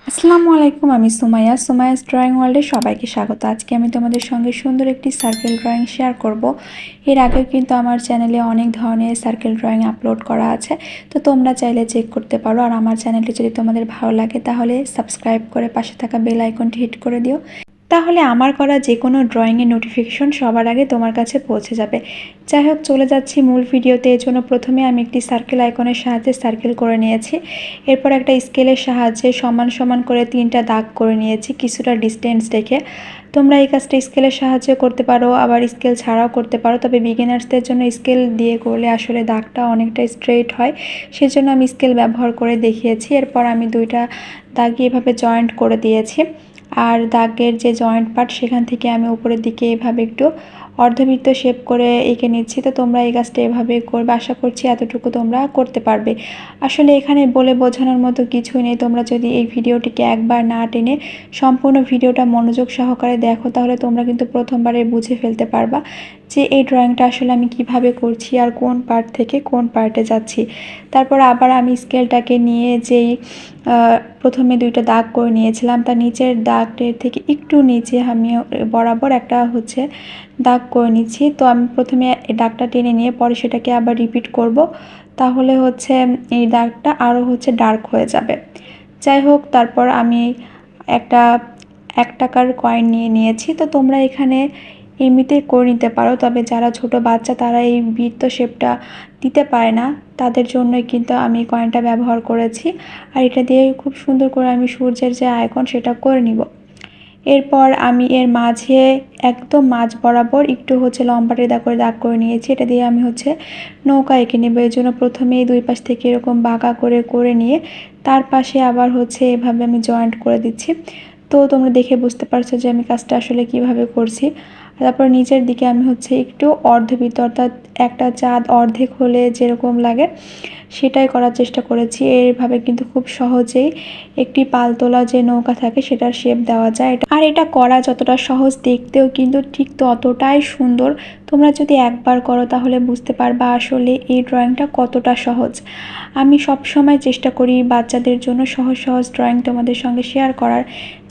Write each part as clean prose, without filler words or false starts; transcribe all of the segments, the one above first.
আসসালামু আলাইকুম, আমি সুমাইয়াস ড্রয়িং ওয়ার্ল্ডে সবাইকে স্বাগত। আজকে আমি তোমাদের সঙ্গে সুন্দর একটি সার্কেল ড্রয়িং শেয়ার করব। এর আগে কিন্তু আমার চ্যানেলে অনেক ধরনের সার্কেল ড্রয়িং আপলোড করা আছে, তো তোমরা চাইলে চেক করতে পারো। আর আমার চ্যানেলটি যদি তোমাদের ভালো লাগে তাহলে সাবস্ক্রাইব করে পাশে থাকা বেল আইকনটি হিট করে দিও, তাহলে আমার করা যে কোনো ড্রয়িংয়ের নোটিফিকেশন সবার আগে তোমার কাছে পৌঁছে যাবে। যাই হোক, চলে যাচ্ছি মূল ভিডিওতে। এর জন্য প্রথমে আমি একটি সার্কেল আইকনের সাহায্যে সার্কেল করে নিয়েছি। এরপর একটা স্কেলের সাহায্যে সমান সমান করে 3টা দাগ করে নিয়েছি কিছুটা ডিস্টেন্স রেখে। তোমরা এই কাজটা স্কেলের সাহায্যে করতে পারো, আবার স্কেল ছাড়াও করতে পারো, তবে বিগিনার্সদের জন্য স্কেল দিয়ে করলে আসলে দাগটা অনেকটা স্ট্রেট হয়, সেজন্য আমি স্কেল ব্যবহার করে দেখিয়েছি। এরপর আমি 2টা দাগই এভাবে জয়েন্ট করে দিয়েছি। আর দাগের যে জয়েন্ট পার্ট সেখান থেকে আমি উপরের দিকে এভাবে একটু অর্ধবৃত্ত শেপ করে এঁকে নিচ্ছি। তো তোমরা এই কাজটা এভাবে করবে, আশা করছি এতটুকু তোমরা করতে পারবে। আসলে এখানে বলে বোঝানোর মতো কিছুই নেই। তোমরা যদি এই ভিডিওটিকে একবার না টেনে সম্পূর্ণ ভিডিওটা মনোযোগ সহকারে দেখো, তাহলে তোমরা কিন্তু প্রথমবারে বুঝে ফেলতে পারবা যে এই ড্রয়িংটা আসলে আমি কিভাবে করছি আর কোন পার্ট থেকে কোন পার্টে যাচ্ছি। তারপর আবার আমি স্কেলটাকে নিয়ে যেই প্রথমে 2টা দাগ করে নিয়েছিলাম, তার নিচের দাগটির থেকে একটু নিচে আমি বরাবর একটা দাগ করে নিচ্ছি। তো আমি প্রথমে দাগটা টেনে নিয়ে পরে সেটাকে আবার রিপিট করব, তাহলে এই দাগটা আরও ডার্ক হয়ে যাবে। যাই হোক, তারপর আমি একটা 1 টাকার কয়েন নিয়ে নিয়েছি। তো তোমরা এখানে এমনিতে করে নিতে পারো, তবে যারা ছোট বাচ্চা তারা এই বৃত্ত শেপটা দিতে পারে না, তাদের জন্যই কিন্তু আমি কয়েনটা ব্যবহার করেছি। আর এটা দিয়ে খুব সুন্দর করে আমি সূর্যের যে আইকন সেটা করে নিব। এরপর আমি এর মাঝে একদম মাঝ বরাবর একটু লম্বাটে দাগ করে নিয়েছি। এটা দিয়ে আমি নৌকা এঁকে নেব। এর জন্য প্রথমে 2 পাশ থেকে এরকম বাঁকা করে করে নিয়ে তার পাশে আবার এভাবে আমি জয়েন্ট করে দিচ্ছি। তো তোমরা দেখে বুঝতে পারছো যে আমি কাজটা আসলে কিভাবে করছি। তারপর নিচের দিকে আমি একটু অর্ধবৃত্ত, অর্থাৎ একটা চাঁদ অর্ধেক হলে যেরকম লাগে সেটাই করার চেষ্টা করেছি। এইভাবে কিন্তু খুব সহজেই একটি পালতোলা যে নৌকা থাকে সেটার শেপ দেওয়া যায়। আর এটা করা যতটা সহজ, দেখতেও কিন্তু ঠিক ততটাই সুন্দর। তোমরা যদি একবার করো তাহলে বুঝতে পারবা আসলে এই ড্রয়িংটা কতটা সহজ। আমি সব সময় চেষ্টা করি বাচ্চাদের জন্য সহজ সহজ ড্রয়িং তোমাদের সঙ্গে শেয়ার করার,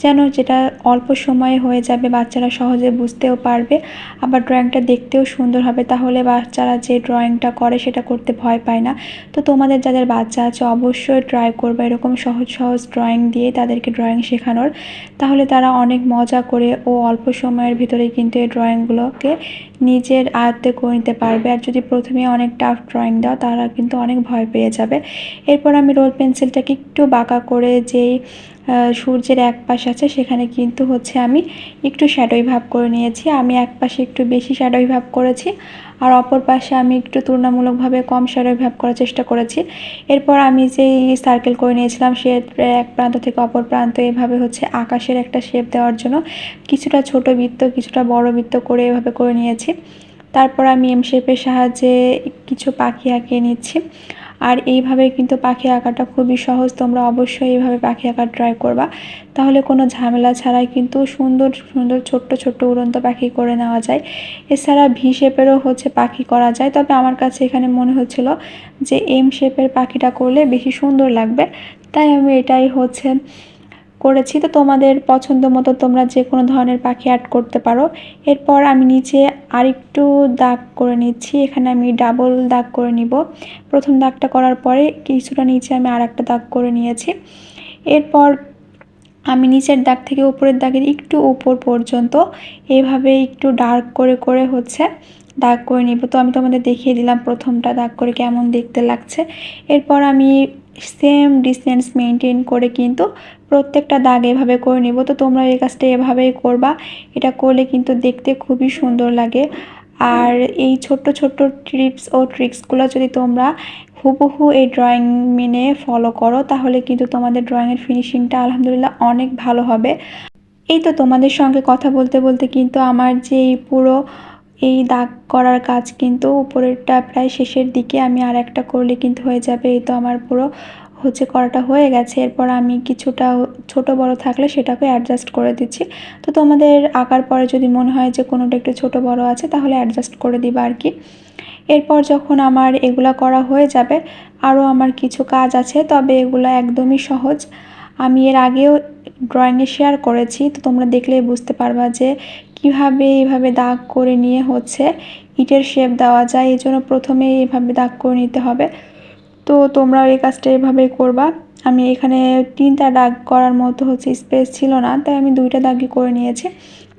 যেন যেটা অল্প সময়ে হয়ে যাবে, বাচ্চারা সহজে বুঝতেও পারবে, আবার ড্রয়িংটা দেখতেও সুন্দর হবে। তাহলে বাচ্চারা যে ড্রয়িংটা করে সেটা করতে ভয় পায় না। তো তোমাদের যাদের বাচ্চা আছে অবশ্যই ট্রাই করবে এরকম সহজ সহজ ড্রয়িং দিয়ে তাদেরকে ড্রয়িং শেখানোর, তাহলে তারা অনেক মজা করে ও অল্প সময়ের ভিতরেই কিন্তু এই ড্রয়িংগুলোকে নিজের আয়ত্তে করে নিতে পারবে। আর যদি প্রথমে অনেক টাফ ড্রয়িং দাও তারা কিন্তু অনেক ভয় পেয়ে যাবে। এরপর আমি রোল পেন্সিলটাকে একটু বাঁকা করে যেই সূর্যের এক পাশ আছে সেখানে কিন্তু আমি একটু শ্যাডোই ভাব করে নিয়েছি। আমি এক পাশে একটু বেশি শ্যাডোই ভাব করেছি, আর অপর পাশে আমি একটু তুলনামূলকভাবে কম শ্যাডোই ভাব করার চেষ্টা করেছি। এরপর আমি যেই সার্কেল করে নিয়েছিলাম সে এক প্রান্ত থেকে অপর প্রান্ত এভাবে আকাশের একটা শেপ দেওয়ার জন্য কিছুটা ছোট বৃত্ত কিছুটা বড় বৃত্ত করে এভাবে করে নিয়েছি। তারপর আমি এম শেপের সাহায্যে কিছু পাখি আঁকিয়ে নিচ্ছি। আর এইভাবে কিন্তু পাখি আঁকাটা খুবই সহজ, তোমরা অবশ্যই এইভাবে পাখি আঁকা ট্রাই করবা, তাহলে কোনো ঝামেলা ছাড়াই কিন্তু সুন্দর সুন্দর ছোট্ট ছোট্ট উড়ন্ত পাখি করে নেওয়া যায়। এছাড়া ভি শেপেরও পাখি করা যায়, তবে আমার কাছে এখানে মনে হচ্ছিল যে এম শেপের পাখিটা করলে বেশি সুন্দর লাগবে, তাই আমি এটাই করেছি। তো তোমাদের পছন্দ মতো তোমরা যে কোনো ধরনের পাখি অ্যাড করতে পারো। এরপর আমি নিচে আরেকটু দাগ করে নিচ্ছি, এখানে আমি ডাবল দাগ করে নিব। প্রথম দাগটা করার পরে কিছুটা নিচে আমি আর একটা দাগ করে নিয়েছি। এরপর আমি নিচের দাগ থেকে উপরের দাগের একটু উপর পর্যন্ত এইভাবে একটু ডার্ক করে করে দাগ করে নিব। তো আমি তোমাদের দেখিয়ে দিলাম প্রথমটা দাগ করে কেমন দেখতে লাগছে। এরপর আমি সেম ডিস্টেন্স মেনটেন করে কিন্তু প্রত্যেকটা দাগ এভাবে করে নিব। তো তোমরা এই কাজটা এভাবেই করবা, এটা করলে কিন্তু দেখতে খুবই সুন্দর লাগে। আর এই ছোট্ট ছোট্ট টিপস ও ট্রিক্সগুলো যদি তোমরা হুবহু এই ড্রয়িং মেনে ফলো করো তাহলে কিন্তু তোমাদের ড্রয়িংয়ের ফিনিশিংটা আলহামদুলিল্লাহ অনেক ভালো হবে। এই তো তোমাদের সঙ্গে কথা বলতে বলতে কিন্তু আমার যে পুরো এই দাগ করার কাজ কিন্তু উপরেরটা প্রায় শেষের দিকে, আমি আর একটা করলে কিন্তু হয়ে যাবে। এই তো আমার পুরো করাটা হয়ে গেছে। এরপর আমি কিছুটা ছোট বড় থাকলে সেটাকে অ্যাডজাস্ট করে দিচ্ছি। তো তোমাদের আঁকার পরে যদি মনে হয় যে কোনোটা একটু ছোট বড় আছে তাহলে অ্যাডজাস্ট করে দিবা আর কি। এরপর যখন আমার এগুলা করা হয়ে যাবে, আরও আমার কিছু কাজ আছে, তবে এগুলো একদমই সহজ। আমি এর আগেও ড্রয়িংয়ে শেয়ার করেছি, তো তোমরা দেখলেই বুঝতে পারবা যে কিভাবে এইভাবে দাগ করে নিয়ে হচ্ছে ইটের শেপ দেওয়া যায়। এই জন্য প্রথমে এইভাবে দাগ করে নিতে হবে। তো তোমরাও এই কাজটা এভাবেই করবা। আমি এখানে 3টা দাগ করার মতো হচ্ছে স্পেস ছিল না, তাই আমি 2টা দাগই করে নিয়েছি।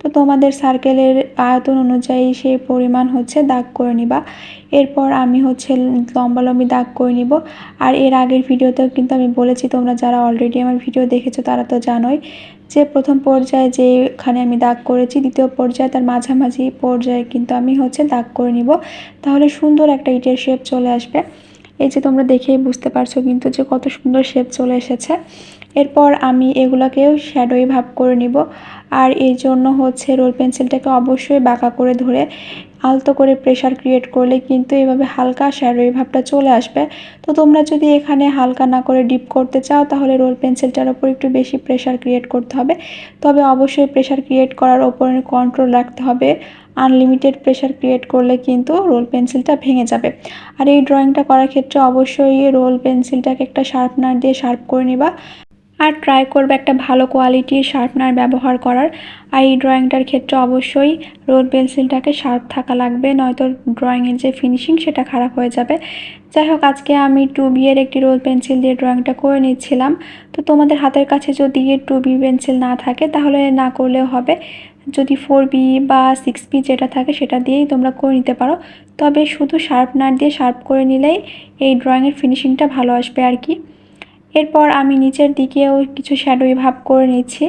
তো তোমাদের সার্কেলের আয়তন অনুযায়ী সেই পরিমাণ হচ্ছে দাগ করে নিবা। এরপর আমি হচ্ছে লম্বালম্বি দাগ করে নিব। আর এর আগের ভিডিওতেও কিন্তু আমি বলেছি, তোমরা যারা অলরেডি আমার ভিডিও দেখেছো তারা তো জানোই যে প্রথম পর্যায়ে যেখানে আমি দাগ করেছি, দ্বিতীয় পর্যায়ে তার মাঝামাঝি পর্যায়ে কিন্তু আমি হচ্ছে দাগ করে নিব। তাহলে সুন্দর একটা ইটের শেপ চলে আসবে। এই যে তোমরা দেখেই বুঝতে পারছো কিন্তু যে কত সুন্দর শেপ চলে এসেছে। এরপর আমি এগুলোকেও শ্যাডোই ভাব করে নিব। আর এই জন্য হচ্ছে রোল পেন্সিলটাকে অবশ্যই বাঁকা করে ধরে আলতো করে প্রেশার ক্রিয়েট করলে কিন্তু এভাবে হালকা শ্যাডোই ভাবটা চলে আসবে। তো তোমরা যদি এখানে হালকা না করে ডিপ করতে চাও তাহলে রোল পেন্সিলটার ওপর একটু বেশি প্রেশার ক্রিয়েট করতে হবে। তবে অবশ্যই প্রেশার ক্রিয়েট করার ওপরে কন্ট্রোল রাখতে হবে। আনলিমিটেড প্রেশার ক্রিয়েট করলে কিন্তু রোল পেন্সিলটা ভেঙে যাবে। আর এই ড্রয়িংটা করার ক্ষেত্রে অবশ্যই রোল পেন্সিলটাকে একটা শার্পনার দিয়ে শার্প করে নিবা। আর ট্রাই করবে একটা ভালো কোয়ালিটির শার্পনার ব্যবহার করার। আর এই ড্রয়িংটার ক্ষেত্রে অবশ্যই রোল পেন্সিলটাকে শার্প থাকা লাগবে, নয়তো ড্রয়িংয়ের যে ফিনিশিং সেটা খারাপ হয়ে যাবে। যাই হোক, আজকে আমি 2B এর একটি রোল পেন্সিল দিয়ে ড্রয়িংটা করে নিচ্ছিলাম। তো তোমাদের হাতের কাছে যদি 2B পেন্সিল না থাকে তাহলে না করলেও হবে। যদি 4B বা 6B যেটা থাকে সেটা দিয়েই তোমরা করে নিতে পারো। তবে শুধু শার্পনার দিয়ে শার্প করে নিলেই এই ড্রয়িংয়ের ফিনিশিংটা ভালো আসবে আর কি। এরপর আমি নিচের দিকেও কিছু শ্যাডোই ভাব করে নিচ্ছি।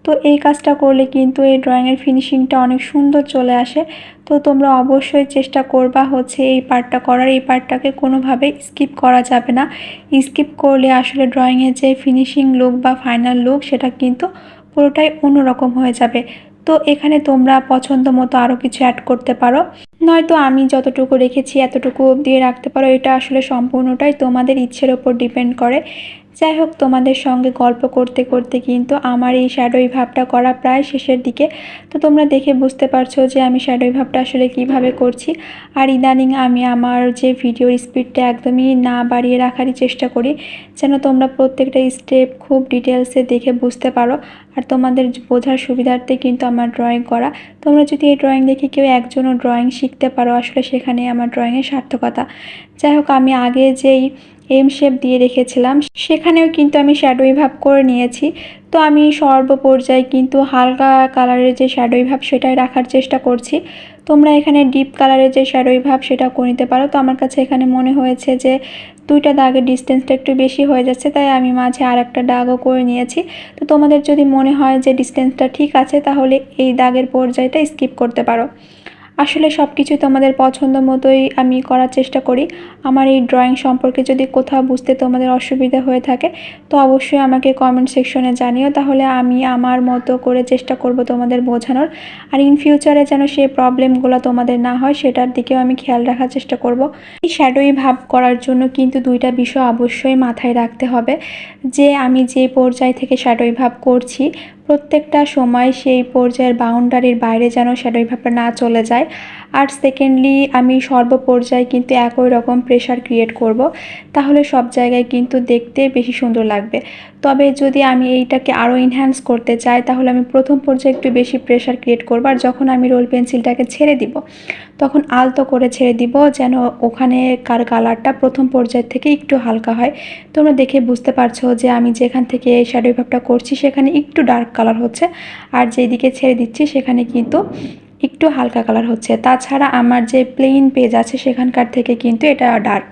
তো এই কাজটা করলে কিন্তু এই ড্রয়িংয়ের ফিনিশিংটা অনেক সুন্দর চলে আসে। তো তোমরা অবশ্যই চেষ্টা করবা হচ্ছে এই পার্টটা করার। এই পার্টটাকে কোনোভাবে স্কিপ করা যাবে না। স্কিপ করলে আসলে ড্রয়িংয়ের যে ফিনিশিং লুক বা ফাইনাল লুক সেটা কিন্তু পুরোটাই অন্যরকম হয়ে যাবে। তো এখানে তোমরা পছন্দ মতো আরও কিছু অ্যাড করতে পারো, নয়তো আমি যতটুকু রেখেছি এতটুকু দিয়ে রাখতে পারো। এটা আসলে সম্পূর্ণটাই তোমাদের ইচ্ছের ওপর ডিপেন্ড করে। যাই হোক, তোমাদের সঙ্গে গল্প করতে করতে কিন্তু আমার এই শ্যাডোই ভাবটা করা প্রায় শেষের দিকে। তো তোমরা দেখে বুঝতে পারছো যে আমি শ্যাডোই ভাবটা আসলে কিভাবে করছি। আর ইদানিং আমি আমার যে ভিডিওর স্পিডটা একদমই না বাড়িয়ে রাখারই চেষ্টা করি, যেন তোমরা প্রত্যেকটা স্টেপ খুব ডিটেলসে দেখে বুঝতে পারো। আর তোমাদের বোঝার সুবিধার্থে কিন্তু আমার ড্রয়িং করা। তোমরা যদি এই ড্রয়িং দেখে কেউ একজনও ড্রয়িং শিখতে পারো, আসলে সেখানে আমার ড্রয়িংয়ের সার্থকতা। যাই হোক, আমি আগে যেই এম শেপ দিয়ে রেখেছিলাম সেখানেও কিন্তু আমি শ্যাডোই ভাব করে নিয়েছি। তো আমি সর্বপর্যায়ে কিন্তু হালকা কালারের যে শ্যাডোই ভাব সেটাই রাখার চেষ্টা করছি। তোমরা এখানে ডিপ কালারের যে শ্যাডোই ভাব সেটা করে নিতে পারো। তো আমার কাছে এখানে মনে হয়েছে যে 2টা দাগের ডিস্টেন্সটা একটু বেশি হয়ে যাচ্ছে, তাই আমি মাঝে আর একটা দাগও করে নিয়েছি। তো তোমাদের যদি মনে হয় যে ডিস্টেন্সটা ঠিক আছে তাহলে এই দাগের পর্যায়টা স্কিপ করতে পারো। আসলে সব কিছুই তোমাদের পছন্দ মতোই আমি করার চেষ্টা করি। আমার এই ড্রয়িং সম্পর্কে যদি কোথাও বুঝতে তোমাদের অসুবিধা হয়ে থাকে তো অবশ্যই আমাকে কমেন্ট সেকশনে জানিও, তাহলে আমি আমার মতো করে চেষ্টা করব তোমাদের বোঝানোর। আর ইন ফিউচারে যেন সেই প্রবলেমগুলো তোমাদের না হয় সেটার দিকেও আমি খেয়াল রাখার চেষ্টা করব। এই শ্যাডোই ভাব করার জন্য কিন্তু 2টা বিষয় অবশ্যই মাথায় রাখতে হবে, যে আমি যে পর্যায় থেকে শ্যাডোই ভাব করছি প্রত্যেকটা সময় সেই পর্যায়ের বাউন্ডারির বাইরে যেন শ্যাডোই ভাবটা না চলে যায়। আর সেকেন্ডলি আমি সর্বপর্যায়ে কিন্তু একই রকম প্রেশার ক্রিয়েট করব, তাহলে সব জায়গায় কিন্তু দেখতে বেশি সুন্দর লাগবে। তবে যদি আমি এইটাকে আরও এনহ্যান্স করতে চাই তাহলে আমি প্রথম পর্যায়ে একটু বেশি প্রেশার ক্রিয়েট করব। আর যখন আমি রোল পেন্সিলটাকে ছেড়ে দিব তখন আলতো করে ছেড়ে দিব, যেন ওখানে কালারটা প্রথম পর্যায় থেকে একটু হালকা হয়। তোমরা দেখে বুঝতে পারছো যে আমি যেখান থেকে শ্যাডোই ভাবটা করছি সেখানে একটু ডার্ক কালার হচ্ছে, আর যেদিকে ছেড়ে দিচ্ছি সেখানে কিন্তু একটু হালকা কালার হচ্ছে। তাছাড়া আমার যে প্লেন পেজ আছে সেখানকার থেকে কিন্তু এটা ডার্ক।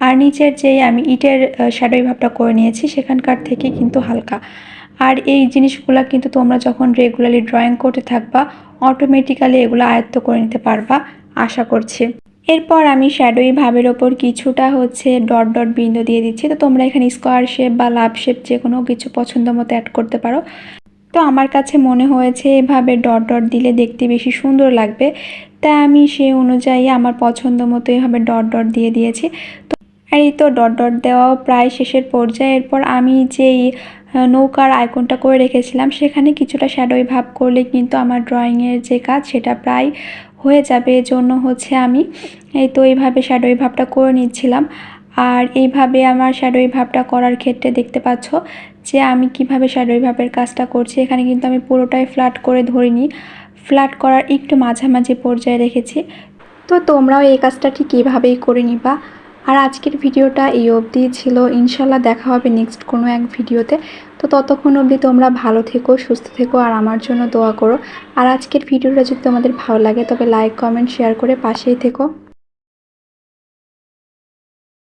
আর নিচের যেই আমি ইটের শ্যাডোই ভাবটা করে নিয়েছি সেখানকার থেকে কিন্তু হালকা। আর এই জিনিসগুলো কিন্তু তোমরা যখন রেগুলারলি ড্রয়িং করতে থাকবা অটোমেটিক্যালি এগুলো আয়ত্ত করে নিতে পারবা আশা করছি। এরপর আমি শ্যাডোই ভাবের ওপর কিছুটা হচ্ছে ডট ডট বিন্দু দিয়ে দিচ্ছি। তো তোমরা এখানে স্কোয়ার শেপ বা লাভ শেপ যে কোনো কিছু পছন্দ মতো অ্যাড করতে পারো। তো আমার কাছে মনে হয়েছে এভাবে ডট ডট দিলে দেখতে বেশি সুন্দর লাগবে, তাই আমি সেই অনুযায়ী আমার পছন্দ মতো এভাবে ডট ডট দিয়ে দিয়েছি। তো আর এই তো ডট ডট দেওয়াও প্রায় শেষের পর্যায়ে। এরপর আমি যেই নৌকার আইকনটা করে রেখেছিলাম সেখানে কিছুটা শ্যাডোই ভাব করলে কিন্তু আমার ড্রয়িংয়ের যে কাজ সেটা প্রায় হয়ে যাবে। এজন্য হচ্ছে আমি এই তো এইভাবে শ্যাডোই ভাবটা করে নিচ্ছিলাম। আর এইভাবে আমার শ্যাডোই ভাবটা করার ক্ষেত্রে দেখতে পাচ্ছ যে আমি কিভাবে শ্যাডো ভাবের কাজটা করছি। এখানে কিন্তু আমি পুরোটাই ফ্ল্যাট করে ধরিনি, ফ্ল্যাট করার একটু মাঝামাঝি পর্যায়ে রেখেছি। তো তোমরাও এই কাজটা ঠিক এইভাবেই করে নিবা। আর আজকের ভিডিওটা এই অবধি ছিল। ইনশাল্লাহ দেখা হবে নেক্সট কোনো এক ভিডিওতে। তো ততক্ষণ অবধি তোমরা ভালো থেকো, সুস্থ থেকো আর আমার জন্য দোয়া করো। আর আজকের ভিডিওটা যদি তোমাদের ভালো লাগে তবে লাইক, কমেন্ট, শেয়ার করে পাশেই থেকো।